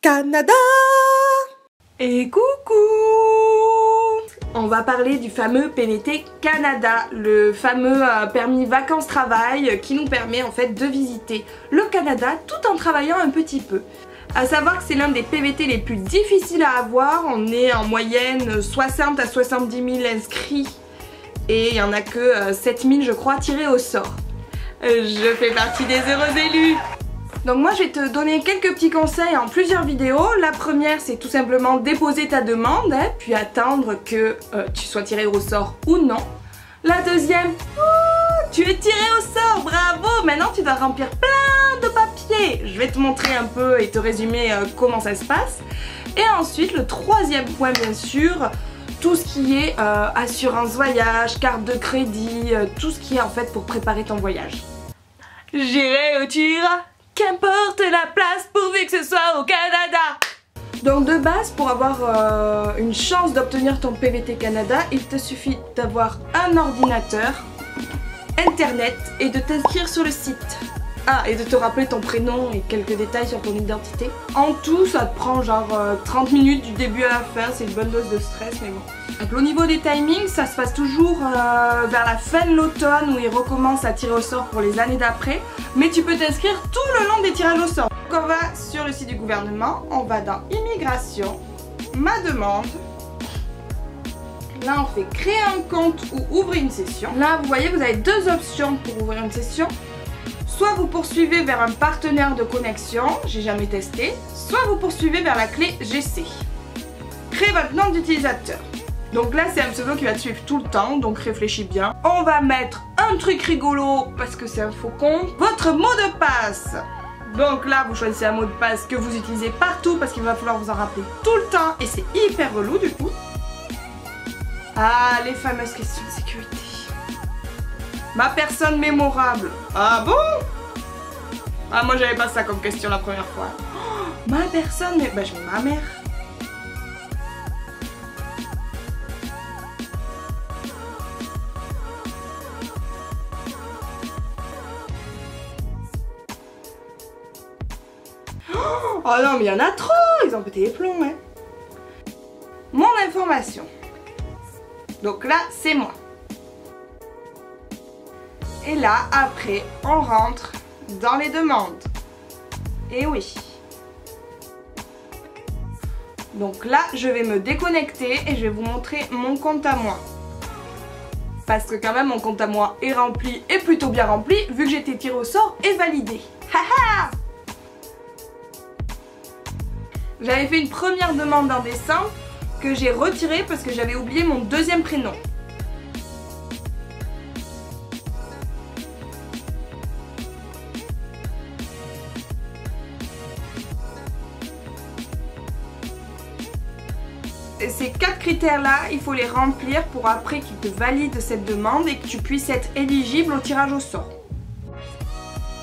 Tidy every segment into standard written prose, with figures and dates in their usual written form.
Canada. Et coucou! On va parler du fameux PVT Canada, le fameux permis vacances-travail qui nous permet en fait de visiter le Canada tout en travaillant un petit peu. A savoir que c'est l'un des PVT les plus difficiles à avoir, on est en moyenne 60 à 70 000 inscrits et il n'y en a que 7 000 je crois tirés au sort. Je fais partie des heureux élus! Donc moi je vais te donner quelques petits conseils en plusieurs vidéos. La première c'est tout simplement déposer ta demande, puis attendre que tu sois tiré au sort ou non. La deuxième, tu es tiré au sort, bravo! Maintenant tu dois remplir plein de papiers. Je vais te montrer un peu et te résumer comment ça se passe. Et ensuite le troisième point bien sûr, tout ce qui est assurance voyage, carte de crédit, tout ce qui est en fait pour préparer ton voyage. J'irai où tu iras, qu'importe la place pourvu que ce soit au Canada. Donc de base, pour avoir une chance d'obtenir ton PVT Canada, il te suffit d'avoir un ordinateur, internet et de t'inscrire sur le site. Ah, et de te rappeler ton prénom et quelques détails sur ton identité. En tout, ça te prend genre 30 minutes du début à la fin, c'est une bonne dose de stress, mais bon. Donc au niveau des timings, ça se passe toujours vers la fin de l'automne où ils recommencent à tirer au sort pour les années d'après. Mais tu peux t'inscrire tout le long des tirages au sort. Donc on va sur le site du gouvernement, on va dans Immigration, ma demande. Là on fait créer un compte ou ouvrir une session. Là vous voyez, vous avez deux options pour ouvrir une session. Soit vous poursuivez vers un partenaire de connexion, j'ai jamais testé, soit vous poursuivez vers la clé GC. Créez votre nom d'utilisateur. Donc là c'est un pseudo qui va te suivre tout le temps, donc réfléchis bien. On va mettre un truc rigolo parce que c'est un faux compte. Votre mot de passe. Donc là vous choisissez un mot de passe que vous utilisez partout parce qu'il va falloir vous en rappeler tout le temps et c'est hyper relou du coup. Ah, les fameuses questions de sécurité. Ma personne mémorable. Ah bon? Ah moi j'avais pas ça comme question la première fois. Oh, ma personne, mais bah je mets ma mère. Oh non mais il y en a trop, ils ont pété les plombs hein. Mon information. Donc là c'est moi. Et là, après, on rentre dans les demandes. Et oui. Donc là, je vais me déconnecter et je vais vous montrer mon compte à moi. Parce que quand même, mon compte à moi est rempli et plutôt bien rempli, vu que j'ai été tiré au sort et validé. Haha! J'avais fait une première demande en décembre que j'ai retirée parce que j'avais oublié mon deuxième prénom. Ces 4 critères là, il faut les remplir pour après qu'ils te valident cette demande et que tu puisses être éligible au tirage au sort.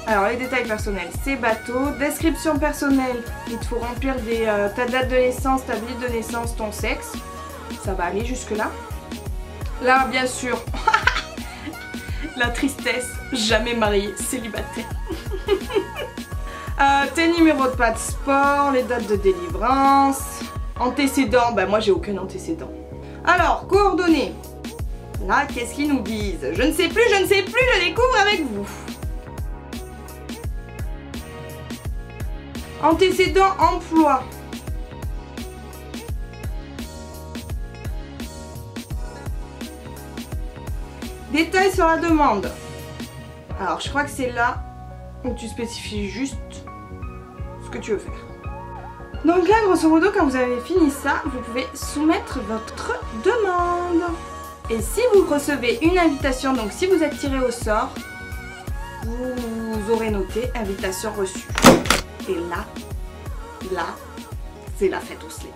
Alors les détails personnels, c'est bateau. Description personnelle, il te faut remplir ta date de naissance, ta ville de naissance, ton sexe. Ça va aller jusque là. Là bien sûr, la tristesse, jamais marié, célibataire. Tes numéros de passeport, les dates de délivrance. Antécédents, ben moi j'ai aucun antécédent. Alors, coordonnées. Là, qu'est-ce qu'ils nous disent? Je ne sais plus, je découvre avec vous. Antécédent emploi. Détails sur la demande. Alors, je crois que c'est là où tu spécifies juste ce que tu veux faire. Donc là, grosso modo, quand vous avez fini ça, vous pouvez soumettre votre demande. Et si vous recevez une invitation, donc si vous êtes tiré au sort, vous aurez noté invitation reçue. Et là, c'est la fête au slip.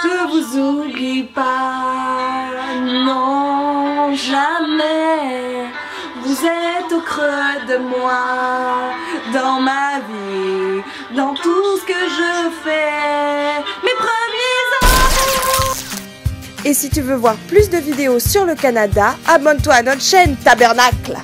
Je vous oublie pas, non, jamais. Vous êtes au creux de moi, dans ma vie, dans tout ce que je fais, mes premiers amours. Et si tu veux voir plus de vidéos sur le Canada, abonne-toi à notre chaîne Tabernacle.